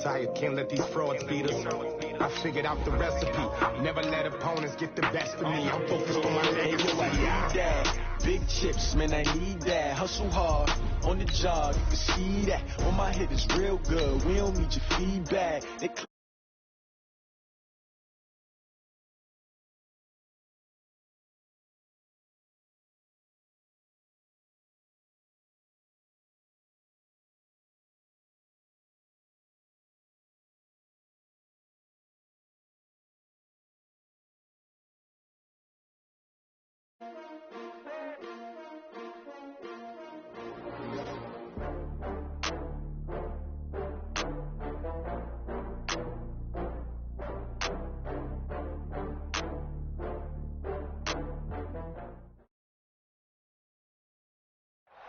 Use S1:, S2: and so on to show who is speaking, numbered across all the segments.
S1: tired, can't let these frauds beat us. I figured out the recipe. Never let opponents get the best of me. I'm focused on my legacy.
S2: That. Big chips, man, I need that. Hustle hard on the job, you can see that. On my head is real good. We don't need your feedback.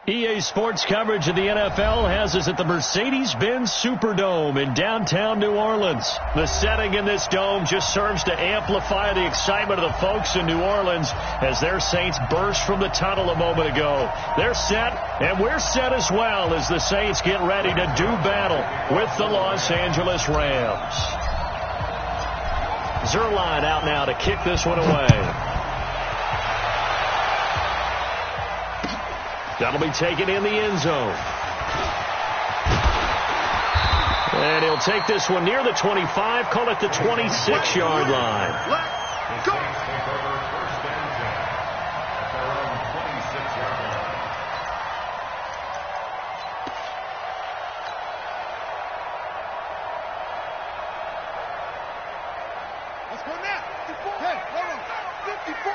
S3: EA Sports coverage of the NFL has us at the Mercedes-Benz Superdome in downtown New Orleans. The setting in this dome just serves to amplify the excitement of the folks in New Orleans as their Saints burst from the tunnel a moment ago. They're set, and we're set as well as the Saints get ready to do battle with the Los Angeles Rams. Zerline out now to kick this one away. That'll be taken in the end zone. And he'll take this one near the 25, call it the 26-yard line.
S1: Let's go! Let's go now. 54. Hey, hold on. 54.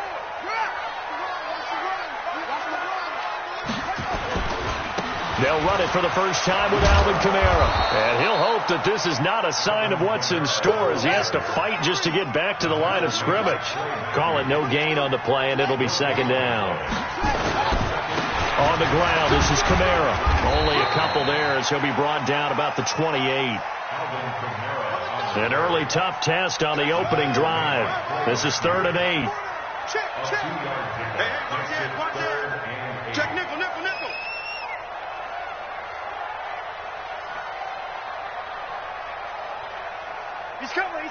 S3: They'll run it for the first time with Alvin Kamara. And he'll hope that this is not a sign of what's in store as he has to fight just to get back to the line of scrimmage. Call it no gain on the play, and it'll be second down. On the ground, this is Kamara. Only a couple there as he'll be brought down about the 28. An early tough test on the opening drive. This is 3rd and 8.
S1: Check. Hey, watch it. Check nickel. He's coming.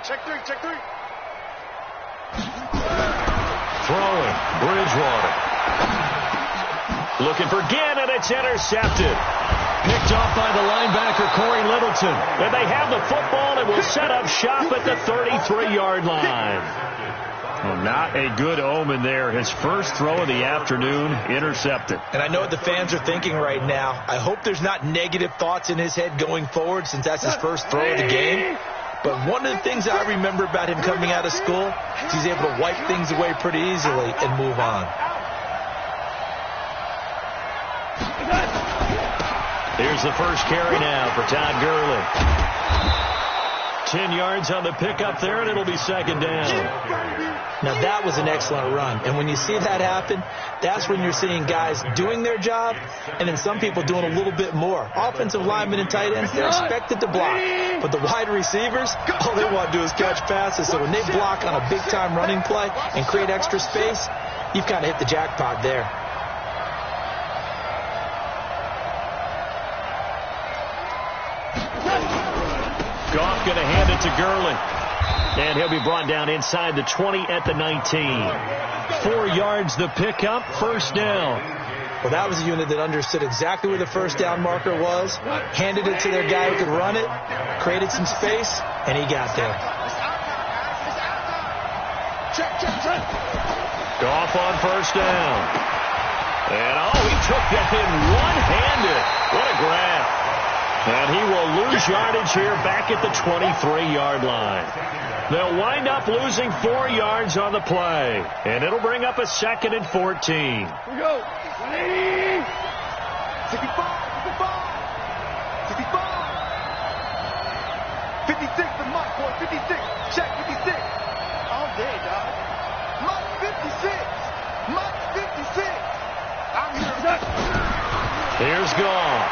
S1: Check three.
S3: Throwing, Bridgewater. Looking for Ginn, and it's intercepted. Picked off by the linebacker, Corey Littleton. And they have the football and will set up shop at the 33-yard line. Well, not a good omen there. His first throw of the afternoon intercepted.
S4: And I know what the fans are thinking right now. I hope there's not negative thoughts in his head going forward since that's his first throw of the game. But one of the things I remember about him coming out of school is he's able to wipe things away pretty easily and move on.
S3: Here's the first carry now for Todd Gurley. 10 yards on the pickup there, and it'll be second down.
S4: Now, that was an excellent run. And when you see that happen, that's when you're seeing guys doing their job and then some people doing a little bit more. Offensive linemen and tight ends, they're expected to block. But the wide receivers, all they want to do is catch passes. So when they block on a big-time running play and create extra space, you've kind of hit the jackpot there.
S3: Goff going to hand it to Gurley. And he'll be brought down inside the 20 at the 19. 4 yards the pickup, first down.
S4: Well, that was a unit that understood exactly where the first down marker was, handed it to their guy who could run it, created some space, and he got there.
S3: Goff on first down. And, he took that in one-handed. What a grab. And he will lose yardage here back at the 23-yard line. They'll wind up losing 4 yards on the play. And it'll bring up a 2nd and 14.
S1: Here we go. 55. 56, the Mike, boy. 56. Check 56. All day, dog. Mike 56. Mike 56. I'm here.
S3: Here's Goff.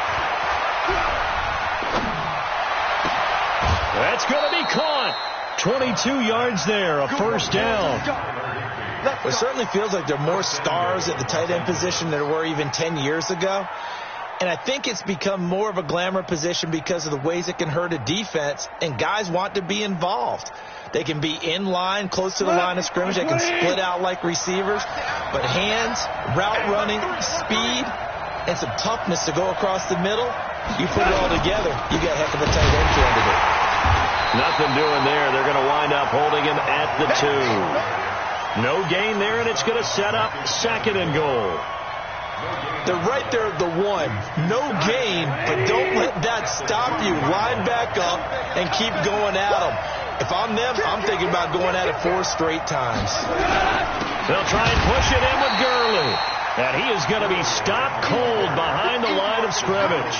S3: That's going to be caught. 22 yards there, a first down.
S4: It certainly feels like there are more stars at the tight end position than there were even 10 years ago. And I think it's become more of a glamour position because of the ways it can hurt a defense, and guys want to be involved. They can be in line, close to the line of scrimmage. They can split out like receivers. But hands, route running, speed, and some toughness to go across the middle, you put it all together, you got a heck of a tight end candidate.
S3: Nothing doing there. They're going to wind up holding him at the 2. No gain there, and it's going to set up 2nd and goal.
S4: They're right there at the 1. No gain, but don't let that stop you. Line back up and keep going at them. If I'm them, I'm thinking about going at it 4 straight times.
S3: They'll try and push it in with Gurley. And he is going to be stopped cold behind the line of scrimmage.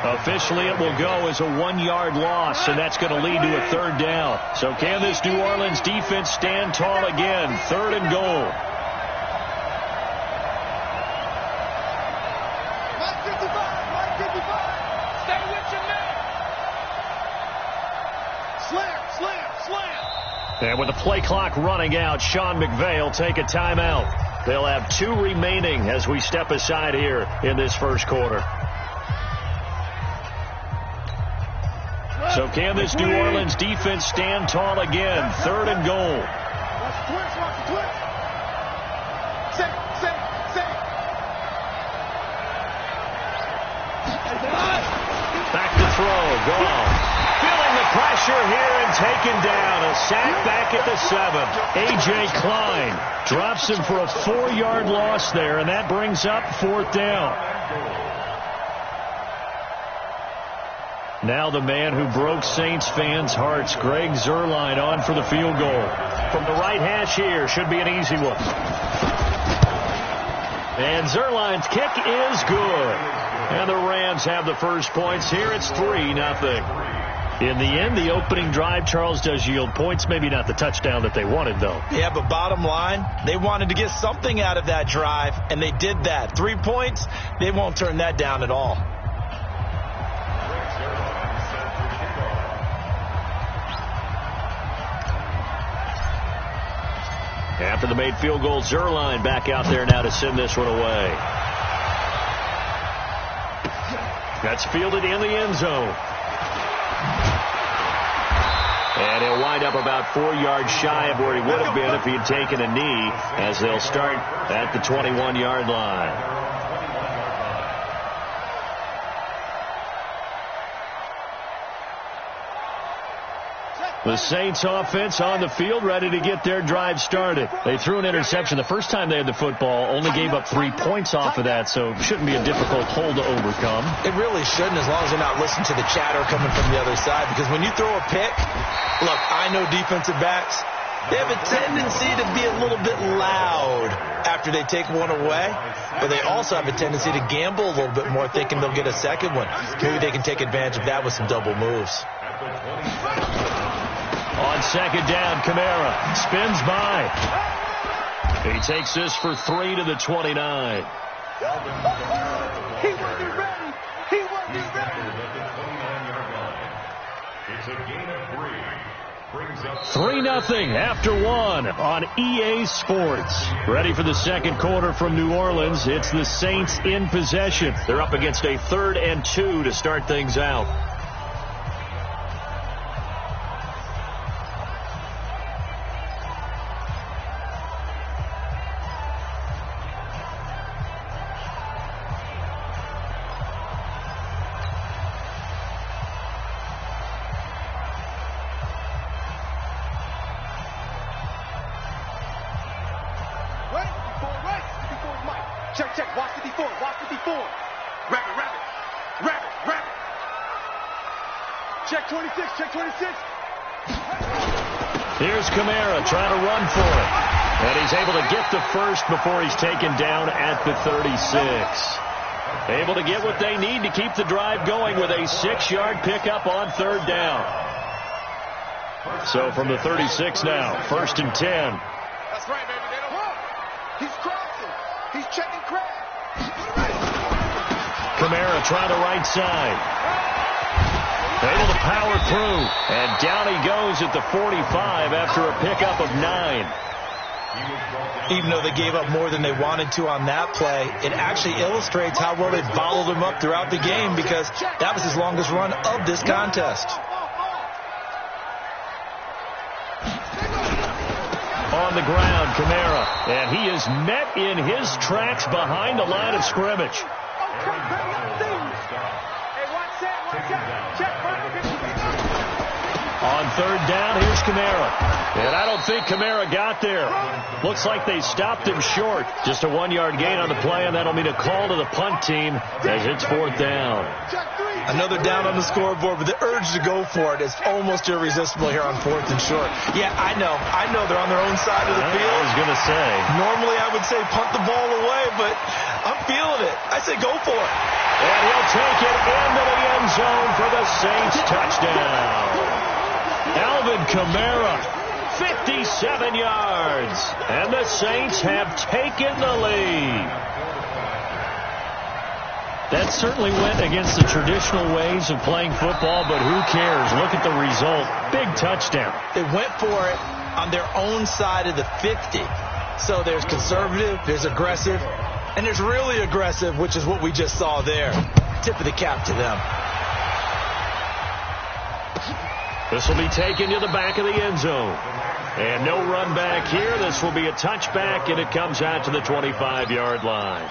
S3: Officially, it will go as a 1-yard loss, and that's going to lead to a 3rd down. So can this New Orleans defense stand tall again? 3rd and goal. And with the play clock running out, Sean McVay will take a timeout. They'll have 2 remaining as we step aside here in this first quarter. So can this New Orleans defense stand tall again? 3rd and goal. Back to throw. Gone. Feeling the pressure here and taken down. A sack back at the 7. A.J. Klein drops him for a 4-yard loss there, and that brings up 4th down. Now the man who broke Saints fans' hearts, Greg Zuerlein, on for the field goal. From the right hash here, should be an easy one. And Zuerlein's kick is good. And the Rams have the first points here. It's 3-0. In the end, the opening drive, Charles, does yield points. Maybe not the touchdown that they wanted, though.
S4: Yeah, but bottom line, they wanted to get something out of that drive, and they did that. 3 points, they won't turn that down at all.
S3: After the made field goal, Zuerlein back out there now to send this one away. That's fielded in the end zone. And he'll wind up about 4 yards shy of where he would have been if he had taken a knee, as they'll start at the 21-yard line. The Saints offense on the field, ready to get their drive started. They threw an interception the first time they had the football, only gave up 3 points off of that, so it shouldn't be a difficult hole to overcome.
S4: It really shouldn't, as long as they're not listening to the chatter coming from the other side, because when you throw a pick, look, I know defensive backs, they have a tendency to be a little bit loud after they take one away, but they also have a tendency to gamble a little bit more, thinking they'll get a second one. Maybe they can take advantage of that with some double moves.
S3: On 2nd down, Kamara spins by. He takes this for 3 to the 29.
S1: He wasn't ready. He wasn't ready.
S5: It's a gain of 3.
S3: 3-0 after 1 on EA Sports. Ready for the second quarter from New Orleans. It's the Saints in possession. They're up against a 3rd and 2 to start things out. Here's Kamara trying to run for it. And he's able to get the first before he's taken down at the 36. Able to get what they need to keep the drive going with a 6-yard pickup on 3rd down. So from the 36 now, 1st and 10.
S1: That's right, baby. They don't run. He's crossing. He's checking crab.
S3: Kamara trying to right side. Able to power through. And down he goes at the 45 after a pickup of 9.
S4: Even though they gave up more than they wanted to on that play, it actually illustrates how well they bottled him up throughout the game, because that was his longest run of this contest.
S3: On the ground, Kamara, and he is met in his tracks behind the line of scrimmage. On third down, here's Kamara. And I don't think Kamara got there. Looks like they stopped him short. Just a 1-yard gain on the play, and that'll mean a call to the punt team as it's fourth down.
S4: Another down on the scoreboard, but the urge to go for it is almost irresistible here on fourth and short. Yeah, I know they're on their own side of the field.
S3: I was going to say.
S4: Normally I would say punt the ball away, but I'm feeling it. I say go for it.
S3: And he'll take it into the end zone for the Saints touchdown. Alvin Kamara, 57 yards, and the Saints have taken the lead. That certainly went against the traditional ways of playing football, but who cares? Look at the result. Big touchdown.
S4: They went for it on their own side of the 50. So there's conservative, there's aggressive, and there's really aggressive, which is what we just saw there. Tip of the cap to them.
S3: This will be taken to the back of the end zone. And no run back here. This will be a touchback, and it comes out to the 25-yard line.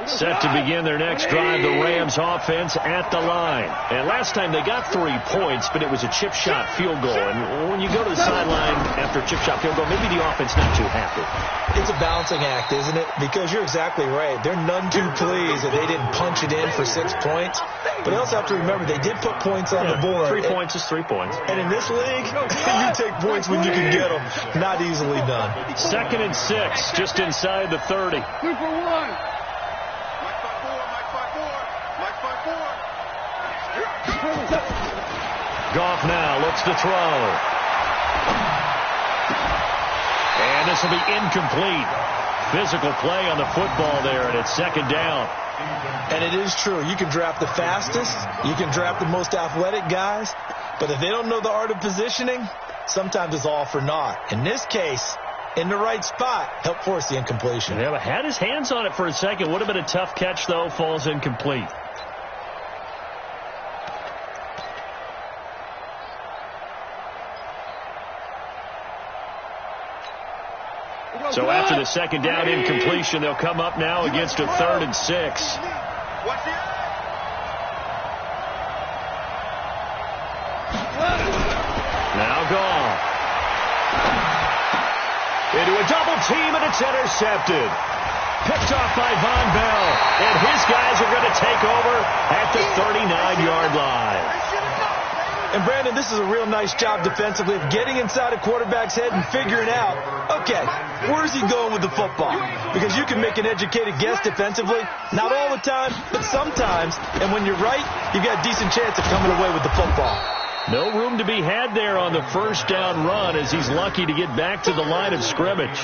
S3: Set to begin their next drive, the Rams offense at the line. And last time they got 3 points, but it was a chip shot field goal. And when you go to the sideline after a chip shot field goal, maybe the offense not too happy.
S4: It's a balancing act, isn't it? Because you're exactly right. They're none too pleased that they didn't punch it in for 6 points. But they also have to remember they did put points on the board.
S3: 3 points is 3 points.
S4: And in this league, you take points when you can get them. Not easily done.
S3: 2nd and 6, just inside the 30.
S1: 2 for 1.
S3: Goff now looks to throw. And this will be incomplete. Physical play on the football there, and it's 2nd down.
S4: And it is true. You can draft the fastest. You can draft the most athletic guys. But if they don't know the art of positioning, sometimes it's all for naught. In this case, in the right spot, helped force the incompletion.
S3: Yeah, but had his hands on it for a second. Would have been a tough catch, though. Falls incomplete. So after the 2nd down incompletion, they'll come up now against a 3rd and 6. Now Goff. Into a double team, and it's intercepted. Picked off by Von Bell. And his guys are going to take over at the 39-yard line.
S4: And, Brandon, this is a real nice job defensively of getting inside a quarterback's head and figuring out, okay, where's he going with the football? Because you can make an educated guess defensively. Not all the time, but sometimes. And when you're right, you've got a decent chance of coming away with the football.
S3: No room to be had there on the 1st down run as he's lucky to get back to the line of scrimmage.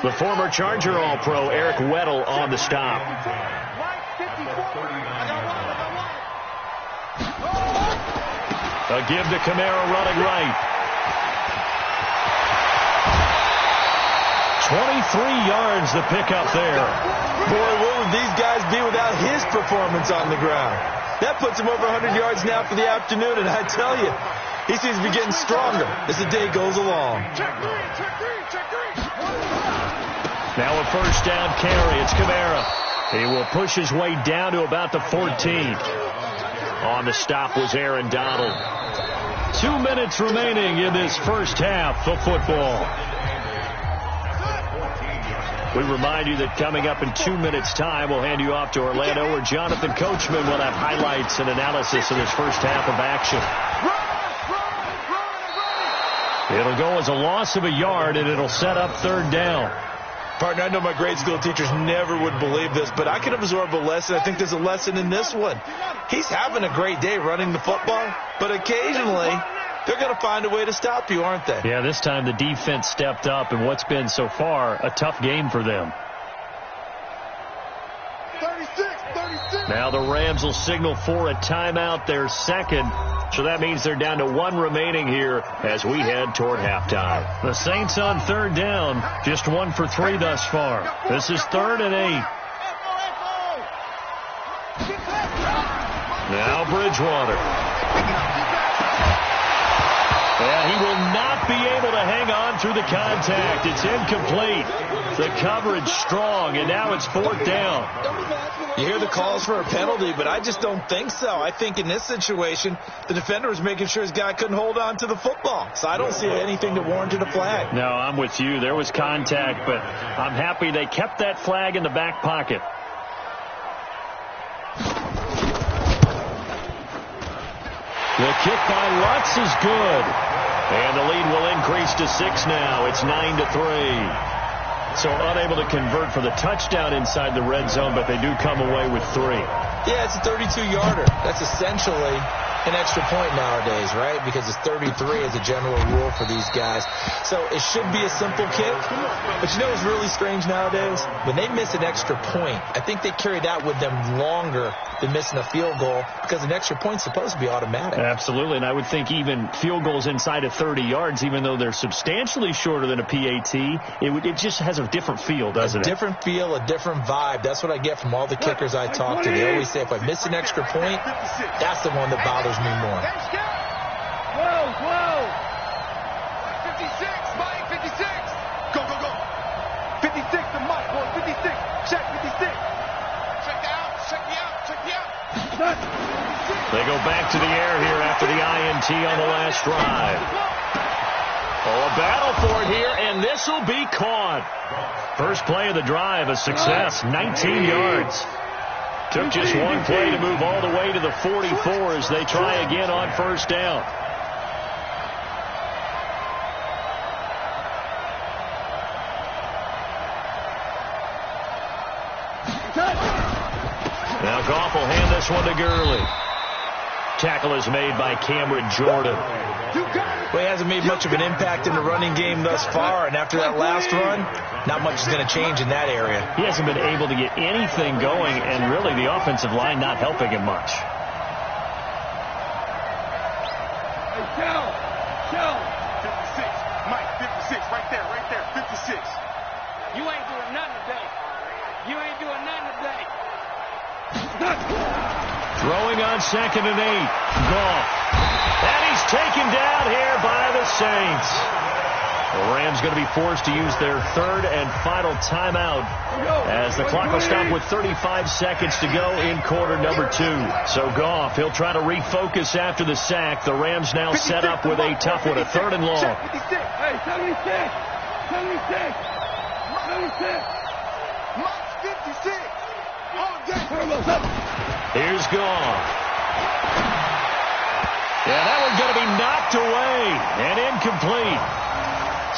S3: The former Charger All-Pro Eric Weddle on the stop. A give to Kamara running right. 23 yards the pickup there.
S4: Boy, what would these guys be without his performance on the ground? That puts him over 100 yards now for the afternoon, and I tell you, he seems to be getting stronger as the day goes along.
S3: Now a 1st down carry. It's Kamara. He will push his way down to about the 14. On the stop was Aaron Donald. 2 minutes remaining in this first half of football. We remind you that coming up in 2 minutes' time, we'll hand you off to Orlando, where Jonathan Coachman will have highlights and analysis of this first half of action. It'll go as a loss of a yard, and it'll set up 3rd down.
S4: Partner, I know my grade school teachers never would believe this, but I can absorb a lesson. I think there's a lesson in this one. He's having a great day running the football, but occasionally they're going to find a way to stop you, aren't they?
S3: Yeah, this time the defense stepped up in what's been so far a tough game for them.
S1: 36.
S3: Now the Rams will signal for a timeout, their second. So that means they're down to one remaining here as we head toward halftime. The Saints on third down, just 1 for 3 thus far. This is 3rd and 8. Now Bridgewater. And he will not be able to hang on through the contact. It's incomplete. The coverage strong, and now it's 4th down.
S4: You hear the calls for a penalty, but I just don't think so. I think in this situation, the defender was making sure his guy couldn't hold on to the football. So I don't see anything that warranted a flag.
S3: No, I'm with you. There was contact, but I'm happy they kept that flag in the back pocket. The kick by Lutz is good. And the lead will increase to 6 now. It's 9-3. So unable to convert for the touchdown inside the red zone, but they do come away with 3.
S4: Yeah, it's a 32-yarder. That's essentially an extra point nowadays, right? Because it's 33 as a general rule for these guys. So it should be a simple kick. But you know what's really strange nowadays? When they miss an extra point, I think they carry that with them longer than missing a field goal because an extra point's supposed to be automatic.
S3: Absolutely, and I would think even field goals inside of 30 yards, even though they're substantially shorter than a PAT, it just has a different feel, doesn't it?
S4: A different feel, a different vibe. That's what I get from all the kickers I talk to. They always say if I miss an extra point, that's the one that bothers me more.
S1: Whoa. 56, Mike, 56. Go. 56 to Mike, boy, 56. Check 56. Check me out.
S3: They go back to the air here after the INT on the last drive. Oh, a battle for it here, and this will be caught. First play of the drive, a success, 19 yards. Took just one play to move all the way to the 44 as they try again on first down. Now Goff will hand this one to Gurley. Tackle is made by Cameron Jordan.
S4: Well, he hasn't made much of an impact in the running game thus far, and after that last run, not much is going to change in that area.
S3: He hasn't been able to get anything going, and really the offensive line not helping him much.
S1: Hey, Cal. 56. Mike, 56. Right there. 56.
S6: You ain't doing nothing today.
S3: Throwing on 2nd and 8. Goff. And he's taken down here by the Saints. The Rams going to be forced to use their 3rd and final timeout as the clock will stop with 35 seconds to go in quarter number 2. So Goff, he'll try to refocus after the sack. The Rams now set up with a tough one, a 3rd and long.
S1: Hey, 76. Mike's 56.
S3: Here's Goff. Yeah, that one's going to be knocked away and incomplete.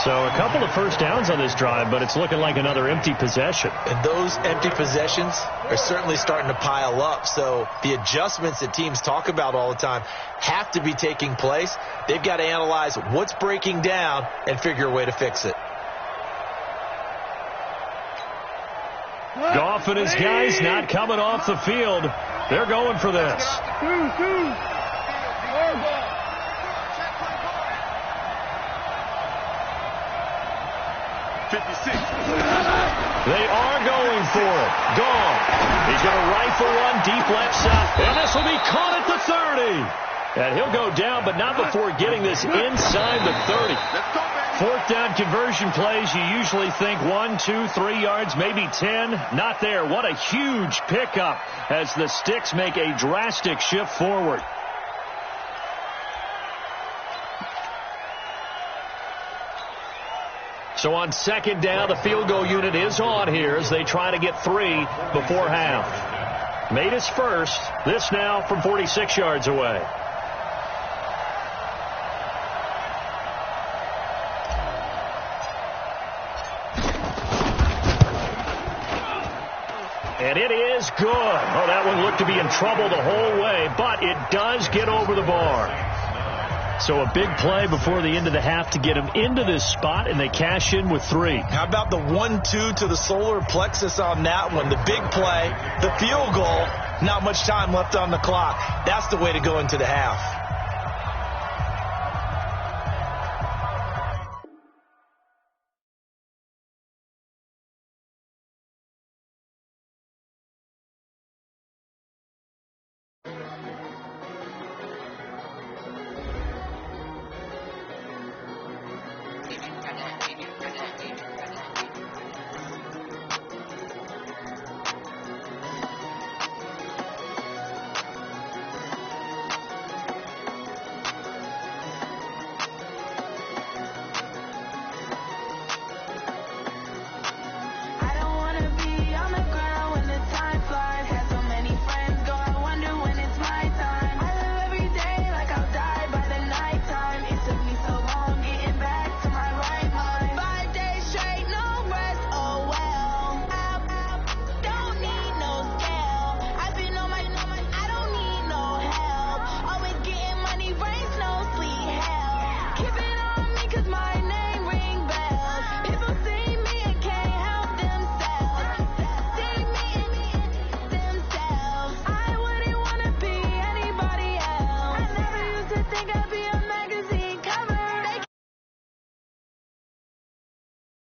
S3: So a couple of first downs on this drive, but it's looking like another empty possession.
S4: And those empty possessions are certainly starting to pile up. So the adjustments that teams talk about all the time have to be taking place. They've got to analyze what's breaking down and figure a way to fix it.
S3: Goff and his guys not coming off the field. They're going for this.
S1: 56.
S3: They are going for it. Goff. He's going to rifle one deep left side. And this will be caught at the 30. And he'll go down, but not before getting this inside the 30. 4th down conversion plays, you usually think 1, 2, 3 yards, maybe 10. Not there. What a huge pickup as the Sticks make a drastic shift forward. So on 2nd down, the field goal unit is on here as they try to get 3 before half. Made his first. This now from 46 yards away. And it is good. Oh, that one looked to be in trouble the whole way, but it does get over the bar. So a big play before the end of the half to get them into this spot, and they cash in with 3.
S4: How about the 1-2 to the solar plexus on that one? The big play, the field goal, not much time left on the clock. That's the way to go into the half.